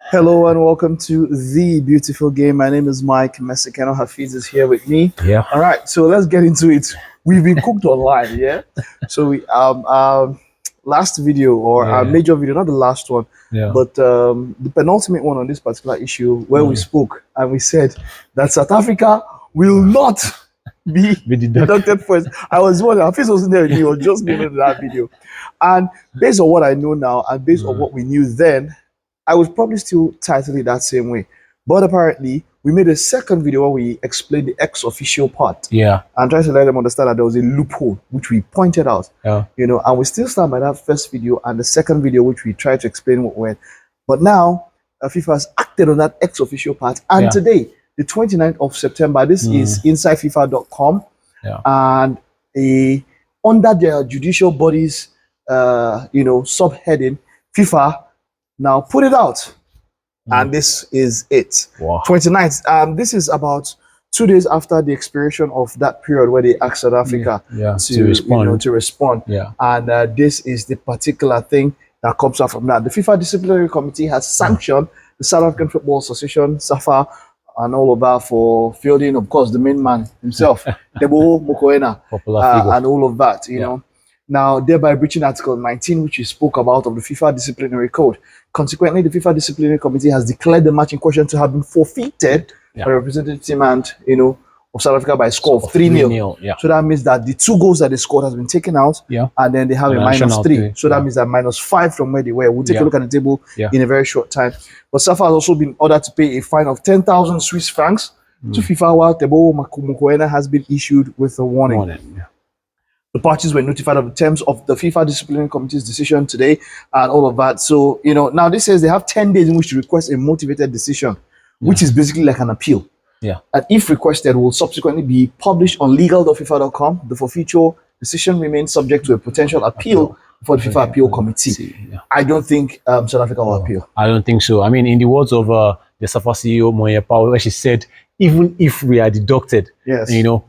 Hello and welcome to the beautiful game. My name is Mike. Mexicano Hafiz is here with me. Yeah. All right, so let's get into it. We've been cooked online, yeah. So we last video or our major video, not the last one, but the penultimate one on this particular issue where we spoke and we said that South Africa will not be deducted first. I was wondering, Hafiz wasn't there with me, I was just giving that video. And based on what I know now and based on what we knew then, I would probably still title it that same way. But apparently, we made a second video where we explained the ex-official part. Yeah. And tried to let them understand that there was a loophole, which we pointed out. Yeah. You know, and we still stand by that first video and the second video, which we tried to explain what went. But now, FIFA has acted on that ex-official part. And today, the 29th of September, this is InsideFIFA.com. Yeah. And under their judicial bodies, subheading, FIFA now put it out, and this is it. Wow. 29th. This is about 2 days after the expiration of that period where they asked South Africa to respond. Yeah. And this is the particular thing that comes out from that. The FIFA Disciplinary Committee has sanctioned the South African Football Association, SAFA, and all of that for fielding, of course, the main man himself, Teboho Mokoena, and all of that, you know. Now, thereby breaching Article 19, which we spoke about of the FIFA Disciplinary Code. Consequently, the FIFA Disciplinary Committee has declared the match in question to have been forfeited by the representative team and, of South Africa by a score of 3-0. Yeah. So that means that the 2 goals that they scored has been taken out, and then they have a -3. So that means that -5 from where they were. We'll take a look at the table in a very short time. But SAFA has also been ordered to pay a fine of 10,000 Swiss francs to FIFA, while Teboho Mokoena has been issued with a warning. The parties were notified of the terms of the FIFA Disciplinary Committee's decision today and all of that. So, now this says they have 10 days in which to request a motivated decision, which is basically like an appeal. Yeah. And if requested, will subsequently be published on legal.fifa.com. The forfeiture decision remains subject to a potential appeal for the FIFA Appeal Committee. I don't think South Africa will appeal. I don't think so. I mean, in the words of the SAFA CEO, Moyepa, where she said, even if we are deducted,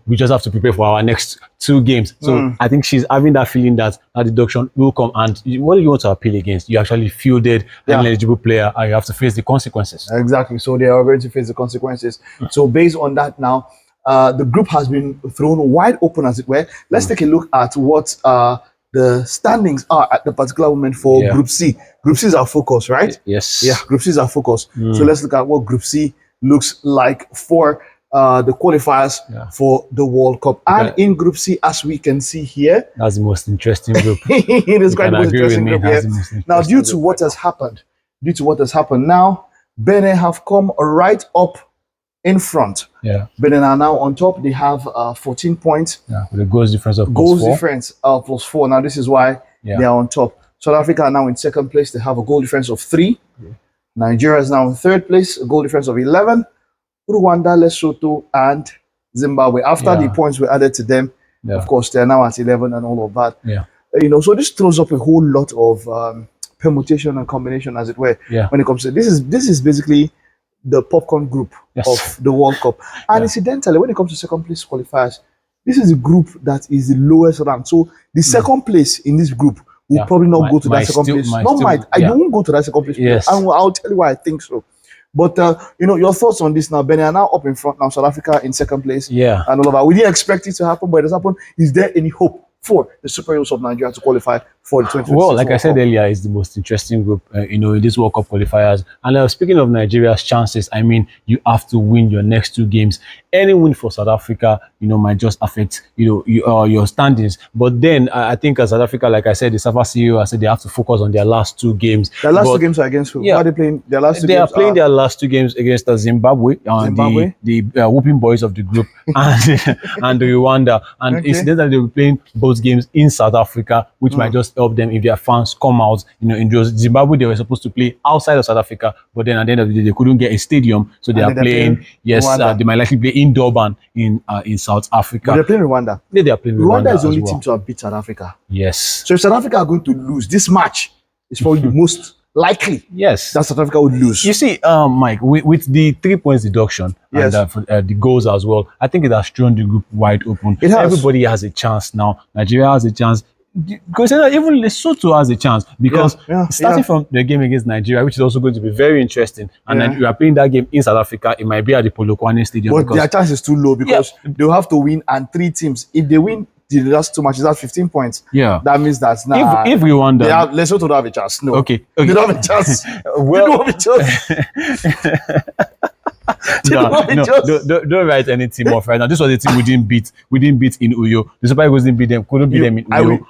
we just have to prepare for our next 2 games. So I think she's having that feeling that a deduction will come. And what do you want to appeal against? You actually fielded an eligible player and you have to face the consequences. Exactly. So they are going to face the consequences. So based on that now, the group has been thrown wide open, as it were. Let's take a look at what the standings are at the particular moment for Group C. Group C is our focus, right? Yes. Yeah, Group C is our focus. So let's look at what Group C looks like for the qualifiers for the World Cup. And in Group C, as we can see here, that's the most interesting group. It is quite the most interesting group here. Now, due to what has happened, now Benin have come right up in front. Benin are now on top. They have 14 points. With a goals difference of +4. Now, this is why they are on top. South Africa are now in second place. They have a goal difference of 3. Nigeria is now in third place, a goal difference of 11. Rwanda, Lesotho, and Zimbabwe. After the points were added to them, of course, they're now at 11 and all of that. So this throws up a whole lot of permutation and combination, as it were, when it comes to this is basically the popcorn group of the World Cup. And incidentally, when it comes to second place qualifiers, this is a group that is the lowest ranked. So the second place in this group will probably not go to that second place. I don't go to that second place. I'll tell you why I think so. But your thoughts on this now. Benin are now up in front now. South Africa in second place. And all of that. We didn't expect it to happen, but it has happened. Is there any hope for the Super Eagles of Nigeria to qualify for the 2026 Well, like World I said Cup? earlier, it's the most interesting group, in this World Cup qualifiers. And speaking of Nigeria's chances, I mean, you have to win your next 2 games. Any win for South Africa, might just affect, your standings. But then I think as South Africa, like I said, the SAFA CEO, I said they have to focus on their last 2 games. Their last 2 games are against who? Who are they playing? Their last 2 they games are playing their last 2 games against Zimbabwe, the whooping boys of the group, and the Rwanda. And incidentally, they will be playing both games in South Africa, which might just help them if their fans come out. In Zimbabwe, they were supposed to play outside of South Africa, but then at the end of the day, they couldn't get a stadium, so they are playing. They might likely play in Durban in South Africa. But they're playing Rwanda. They are playing Rwanda. Rwanda is the only team to have beat South Africa. Yes. So if South Africa are going to lose this match, it's probably the most likely that South Africa would lose. You see, Mike, with the 3 points deduction and for, the goals as well, I think it has thrown the group wide open. It has. Everybody has a chance now. Nigeria has a chance. consider even Lesotho has a chance because starting from the game against Nigeria, which is also going to be very interesting, and then you are playing that game in South Africa, it might be at the Polokwane Stadium. But their chance is too low because they'll have to win, and 3 teams. If they win the last 2 matches, that's 15 points. Yeah, that means that's now. If Rwanda, Lesotho don't have a chance. No, okay. They don't have a chance. Well, they don't have a chance. Don't write any team off right now. This was the team we didn't beat. We didn't beat in Uyo. The Super Eagles didn't beat them. Couldn't beat them in Uyo.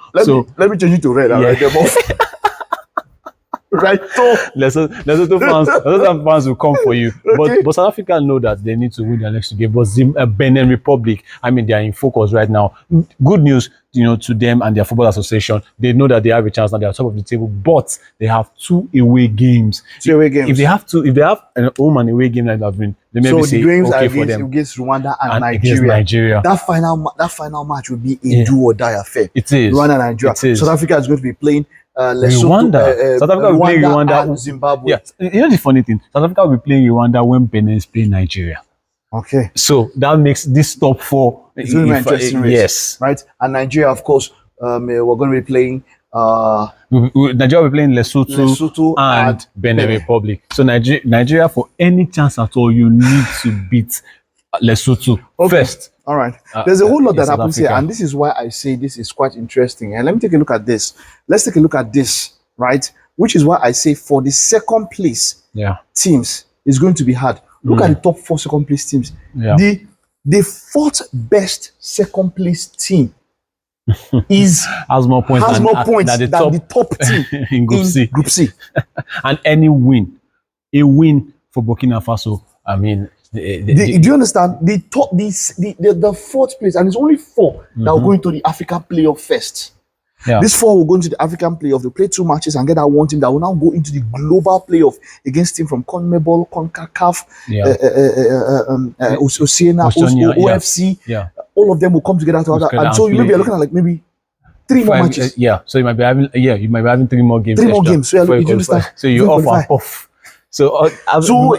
Let me change it to red. I'll write them off. Right, so Lesotho fans will come for you. Okay. But South Africa know that they need to win their next 2 games. But Benin Republic, I mean, they are in focus right now. Good news, to them and their football association. They know that they have a chance now. They are top of the table, but they have 2 away games. 2 away games. If they have an home and away game like that, they maybe say okay for them against Rwanda and Nigeria. That final match will be a do or die affair. It is Rwanda and Nigeria. South Africa is going to be playing. Rwanda. South Africa will play Rwanda and Zimbabwe. Yeah, the funny thing, South Africa will be playing Rwanda when Benin is playing Nigeria. Okay. So that makes this top 4. It's going to be an interesting race. Yes. Right. And Nigeria, of course, we're going to be playing. Nigeria will be playing Lesotho and Benin Republic. So Nigeria, for any chance at all, you need to beat Lesotho first. All right. There's a whole lot that happens here, and this is why I say this is quite interesting. And let me take a look at this. Let's take a look at this, right? Which is why I say for the second place teams is going to be hard. Look at the top 4 second place teams. Yeah. The 4th best second place team has more points than the top team in Group C. And a win for Burkina Faso. I mean. Do you understand? The 4th place, and it's only 4 that will go into the African playoff first. Yeah. These 4 will go into the African playoff. They'll play 2 matches and get that one team that will now go into the global playoff against team from CONMEBOL, CONCACAF, Oceania, OFC. Yeah. All of them will come together to have that. And so you may be looking at like maybe 3 more matches. So you might be having 3 more games. 3 more games. So you understand? So you're off. So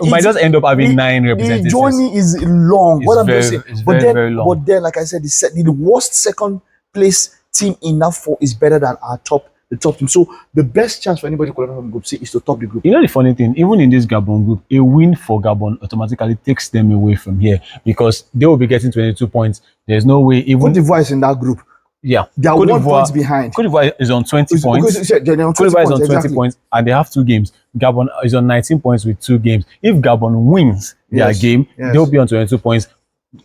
we might just end up having 9 representatives. The journey is long. It's very long. But then, like I said, the worst second place team in that 4 is better than the top team. So the best chance for anybody to qualify from Group C is to top the group. The funny thing, even in this Gabon group, a win for Gabon automatically takes them away from here because they will be getting 22 points. There's no way even Cote d'Ivoire is in that group. Yeah, they are 1 point behind. Cote d'Ivoire is on 20 points. Cote d'Ivoire is on 20 points, and they have 2 games. Gabon is on 19 points with 2 games. If Gabon wins their game, they'll be on 22 points.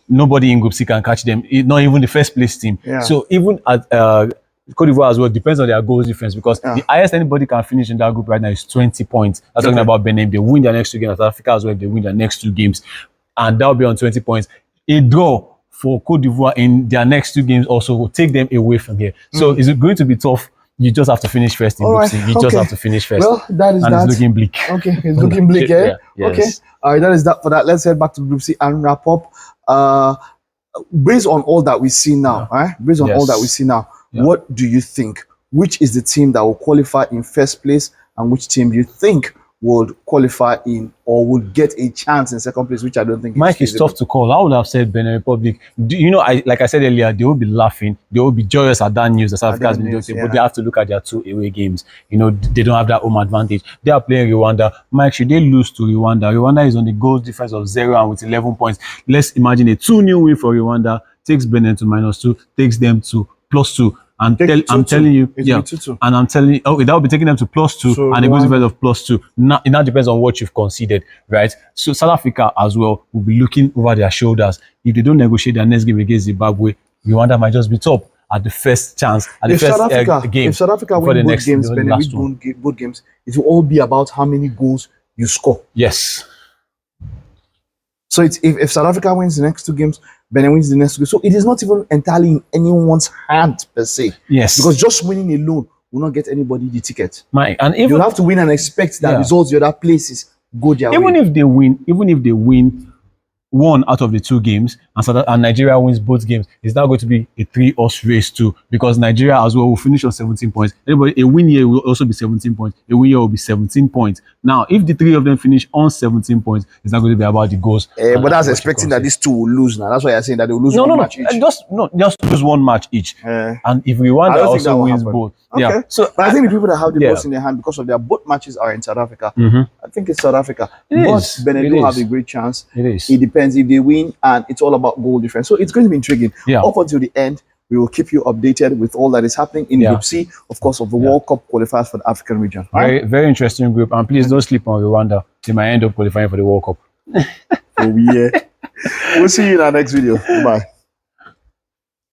Nobody in Group C can catch them, not even the first place team. Yeah. So even at Cote d'Ivoire as well, depends on their goals difference because the highest anybody can finish in that group right now is 20 points. That's talking about Benin. They win their next 2 games. South Africa as well, if they win their next 2 games, and that'll be on 20 points. A draw for Cote d'Ivoire in their next 2 games also will take them away from here. So is it going to be tough? You just have to finish first in Group C. You just have to finish first. Well, that is and it's looking bleak. Okay, it's looking bleak, yeah? Yes. Okay. All right, that is that for that. Let's head back to Group C and wrap up. Based on all that we see now, Based on all that we see now, what do you think? Which is the team that will qualify in first place and which team you think would qualify in or would get a chance in second place, which I don't think Mike is tough to call. I would have said Benin Republic. Like I said earlier, they will be laughing, they will be joyous at that news that South Africa has been doing, but they have to look at their 2 away games. They don't have that home advantage. They are playing Rwanda. Mike, should they lose to Rwanda? Rwanda is on the goal difference of 0 and with 11 points. Let's imagine a 2-0 win for Rwanda, takes Benin to -2, takes them to +2. I'm telling you, and I'm telling you, that will be taking them to +2, so and it goes difference of +2. Now, it now depends on what you've conceded, right? So South Africa as well will be looking over their shoulders. If they don't negotiate their next game against Zimbabwe, Rwanda might just be top at the first chance, at the first game. If South Africa win both games, Benin win both games, it will all be about how many goals you score. Yes. So it's if South Africa wins the next 2 games, Benin wins the next 2 games. So it is not even entirely in anyone's hand per se. Yes. Because just winning alone will not get anybody the ticket. And even you'll have to win and expect that results the other places go their way. Even if they win, one out of the 2 games and Nigeria wins both games, it's now going to be a 3-horse race too, because Nigeria as well will finish on 17 points. Anybody, a win here will also be 17 points. A win here will be 17 points. Now, if the 3 of them finish on 17 points, it's not going to be about the goals. But that's expecting that these 2 will lose now. That's why you're saying that they will lose one match each. Just lose 1 match each. And if Rwanda also wins both. Okay. Yeah. So but I think the people that have the votes in their hand, because of their both matches are in South Africa, I think it's South Africa. But Benin do have a great chance. It is. It depends if they win, and it's all about goal difference. So it's going to be intriguing. Yeah. Up until the end, we will keep you updated with all that is happening in Group C, of course, of the World Cup qualifiers for the African region. Very interesting group. And please don't sleep on Rwanda. They might end up qualifying for the World Cup. Oh, yeah. We'll see you in our next video. Bye.